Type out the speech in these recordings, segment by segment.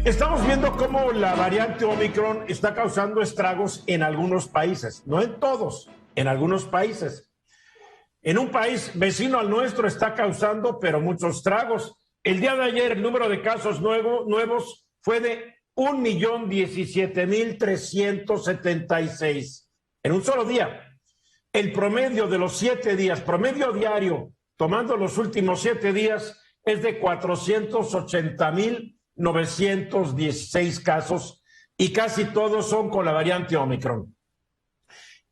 Estamos viendo cómo la variante Omicron está causando estragos en algunos países, no en todos, en algunos países. En un país vecino al nuestro está causando, pero muchos estragos. El día de ayer el número de casos nuevos fue de 1,017,376 en un solo día. El promedio de los 7 días, promedio diario, tomando los últimos 7 días, es de 480,916 casos y casi todos son con la variante Omicron.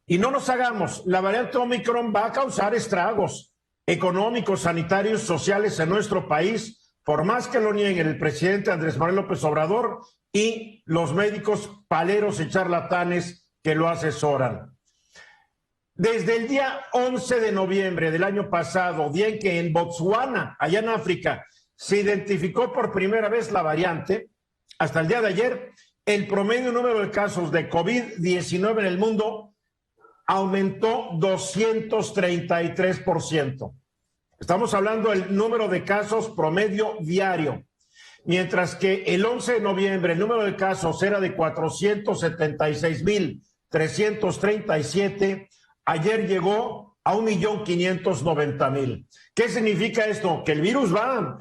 Y no nos hagamos, la variante Omicron va a causar estragos económicos, sanitarios, sociales en nuestro país, por más que lo nieguen el presidente Andrés Manuel López Obrador y los médicos paleros y charlatanes que lo asesoran. Desde el día 11 de noviembre del año pasado, día en que en Botsuana, allá en África, se identificó por primera vez la variante, hasta el día de ayer, el promedio número de casos de COVID-19 en el mundo aumentó 233%. Estamos hablando del número de casos promedio diario. Mientras que el 11 de noviembre el número de casos era de 476,337, ayer llegó a 1,590,000. ¿Qué significa esto? Que el virus va.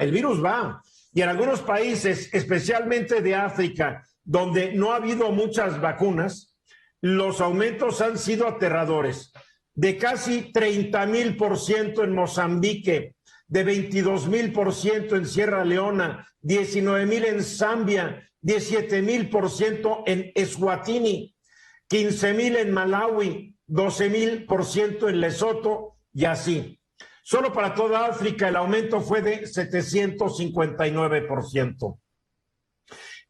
Y en algunos países, especialmente de África, donde no ha habido muchas vacunas, los aumentos han sido aterradores. De casi 30,000% en Mozambique, de 22,000% en Sierra Leona, 19,000 en Zambia, 17,000% en Eswatini, 15,000 en Malawi, 12,000% en Lesoto y así. Solo para toda África el aumento fue de 759%.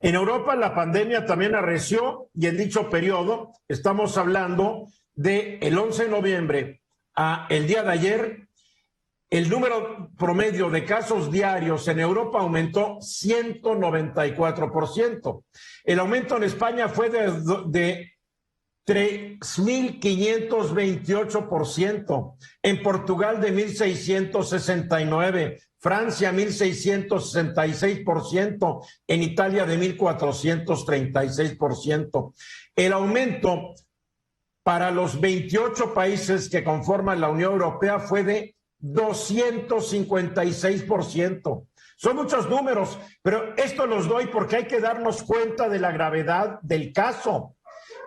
En Europa la pandemia también arreció y en dicho periodo, estamos hablando del 11 de noviembre a el día de ayer, el número promedio de casos diarios en Europa aumentó 194%. El aumento en España fue de 3,528%, en Portugal de 1,669%, Francia 1,666%, en Italia de 1,436%. El aumento para los 28 países que conforman la Unión Europea fue de 256%. Son muchos números, pero esto los doy porque hay que darnos cuenta de la gravedad del caso.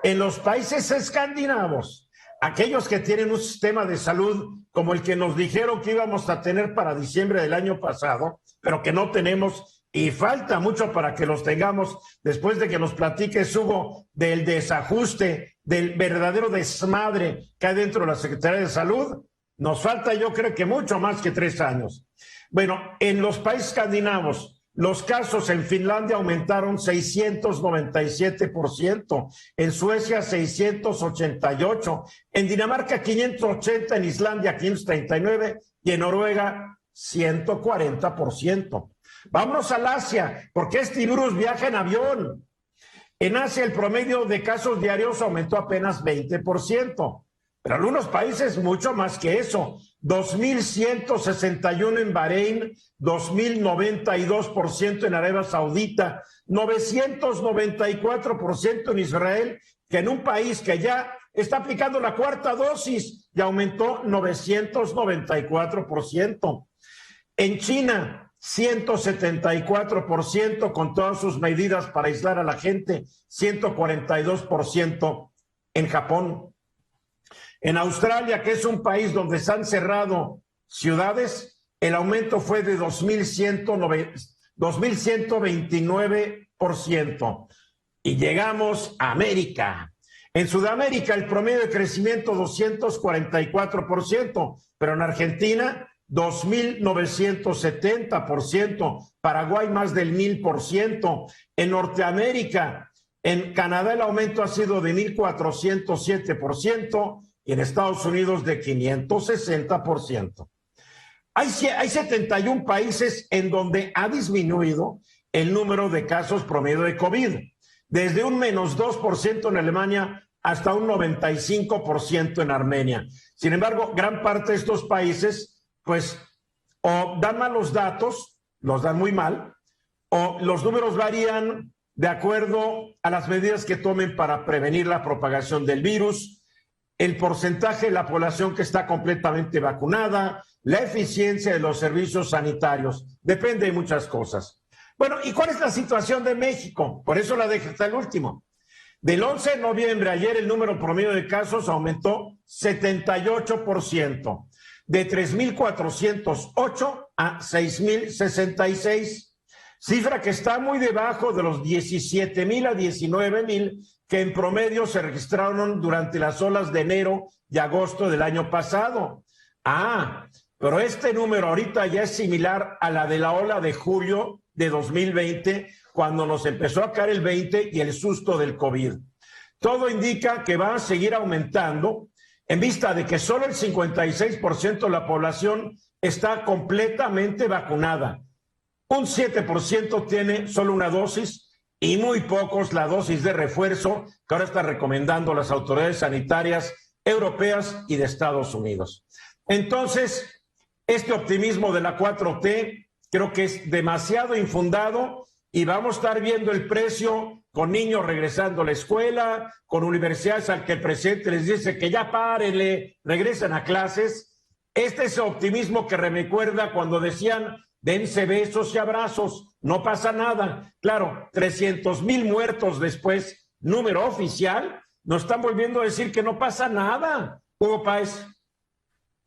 En los países escandinavos, aquellos que tienen un sistema de salud como el que nos dijeron que íbamos a tener para diciembre del año pasado, pero que no tenemos y falta mucho para que los tengamos, después de que nos platiques, Hugo, del desajuste, del verdadero desmadre que hay dentro de la Secretaría de Salud, nos falta yo creo que mucho más que 3 años. Bueno, en los países escandinavos, los casos en Finlandia aumentaron 697%, en Suecia 688%, en Dinamarca 580%, en Islandia 539% y en Noruega 140%. Vámonos al Asia, porque este virus viaja en avión. En Asia el promedio de casos diarios aumentó apenas 20%, pero algunos países mucho más que eso. 2,161 en Bahrein, 2,092% en Arabia Saudita, 994% en Israel, que en un país que ya está aplicando la 4ª dosis y aumentó 994%. En China, 174% con todas sus medidas para aislar a la gente, 142% en Japón. En Australia, que es un país donde se han cerrado ciudades, el aumento fue de 2,129%. Y llegamos a América. En Sudamérica, el promedio de crecimiento 244%, pero en Argentina 2,970%, Paraguay más del 1,000%, en Norteamérica, en Canadá el aumento ha sido de 1,407% y en Estados Unidos de 560%. Hay 71 países en donde ha disminuido el número de casos promedio de COVID, desde un -2% en Alemania hasta un 95% en Armenia. Sin embargo, gran parte de estos países, pues, o dan malos datos, los dan muy mal, o los números varían de acuerdo a las medidas que tomen para prevenir la propagación del virus, el porcentaje de la población que está completamente vacunada, la eficiencia de los servicios sanitarios. Depende de muchas cosas. Bueno, ¿y cuál es la situación de México? Por eso la dejé hasta el último. Del 11 de noviembre, ayer, el número promedio de casos aumentó 78%, de 3.408 a 6.066, cifra que está muy debajo de los 17,000 a 19,000 que en promedio se registraron durante las olas de enero y agosto del año pasado. Pero este número ahorita ya es similar a la de la ola de julio de 2020, cuando nos empezó a caer el 20 y el susto del COVID. Todo indica que va a seguir aumentando en vista de que solo el 56% de la población está completamente vacunada. Un 7% tiene solo una dosis y muy pocos la dosis de refuerzo que ahora están recomendando las autoridades sanitarias europeas y de Estados Unidos. Entonces, este optimismo de la 4T creo que es demasiado infundado y vamos a estar viendo el precio con niños regresando a la escuela, con universidades al que el presidente les dice que ya párenle, regresen a clases. Este es el optimismo que me recuerda cuando decían dense besos y abrazos, no pasa nada. Claro, 300,000 muertos después, número oficial, nos están volviendo a decir que no pasa nada. Hugo Páez.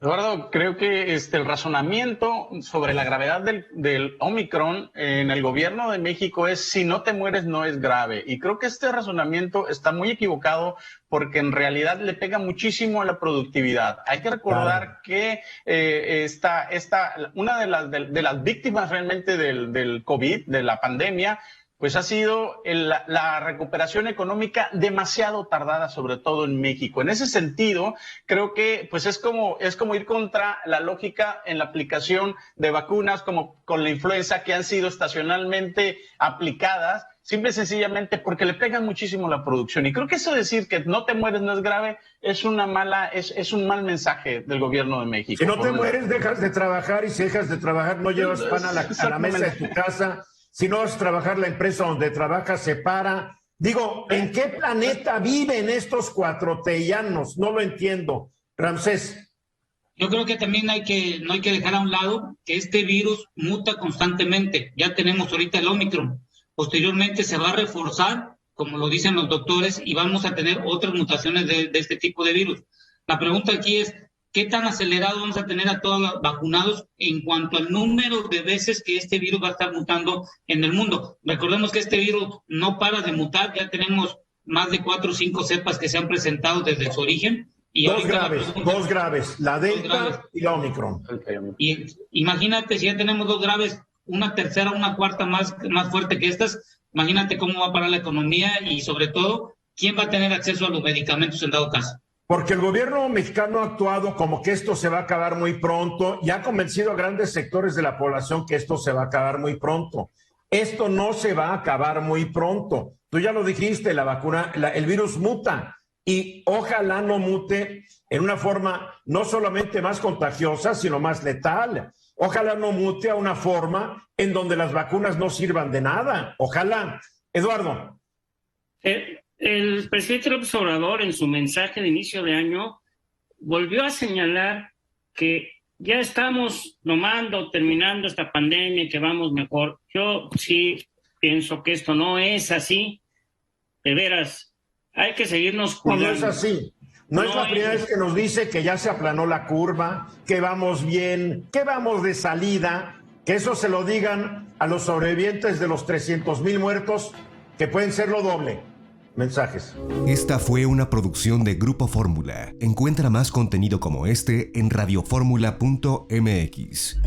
Eduardo, creo que el razonamiento sobre la gravedad del Omicron en el gobierno de México es si no te mueres no es grave. Y creo que este razonamiento está muy equivocado porque en realidad le pega muchísimo a la productividad. Hay que recordar que una de las víctimas realmente del COVID, de la pandemia, pues ha sido la recuperación económica demasiado tardada, sobre todo en México. En ese sentido, creo que pues es como ir contra la lógica en la aplicación de vacunas como con la influenza que han sido estacionalmente aplicadas, simple y sencillamente porque le pegan muchísimo la producción. Y creo que eso de decir que no te mueres no es grave es un mal mensaje del gobierno de México. Si no te mueres, dejas de trabajar, y si dejas de trabajar no llevas pan a la mesa de tu casa. Si no vas a trabajar, la empresa donde trabajas se para. Digo, ¿en qué planeta viven estos cuatrotellanos? No lo entiendo. Ramsés. Yo creo que también no hay que dejar a un lado que este virus muta constantemente. Ya tenemos ahorita el Omicron. Posteriormente se va a reforzar, como lo dicen los doctores, y vamos a tener otras mutaciones de este tipo de virus. La pregunta aquí es, ¿qué tan acelerado vamos a tener a todos los vacunados en cuanto al número de veces que este virus va a estar mutando en el mundo? Recordemos que este virus no para de mutar, ya tenemos más de 4 o 5 cepas que se han presentado desde su origen. Y dos graves, la Delta y la Omicron. Y imagínate, si ya tenemos 2 graves, una tercera, una cuarta más fuerte que estas, imagínate cómo va a parar la economía y sobre todo, ¿quién va a tener acceso a los medicamentos en dado caso? Porque el gobierno mexicano ha actuado como que esto se va a acabar muy pronto y ha convencido a grandes sectores de la población que esto se va a acabar muy pronto. Esto no se va a acabar muy pronto. Tú ya lo dijiste, la vacuna, el virus muta y ojalá no mute en una forma no solamente más contagiosa, sino más letal. Ojalá no mute a una forma en donde las vacunas no sirvan de nada. Ojalá. Eduardo. El presidente López Obrador, en su mensaje de inicio de año, volvió a señalar que ya estamos terminando esta pandemia y que vamos mejor. Yo sí pienso que esto no es así. De veras, hay que seguirnos cuidando. No es así. No es la primera vez que nos dice que ya se aplanó la curva, que vamos bien, que vamos de salida, que eso se lo digan a los sobrevivientes de los 300,000 muertos, que pueden ser lo doble. Mensajes. Esta fue una producción de Grupo Fórmula. Encuentra más contenido como este en radioformula.mx.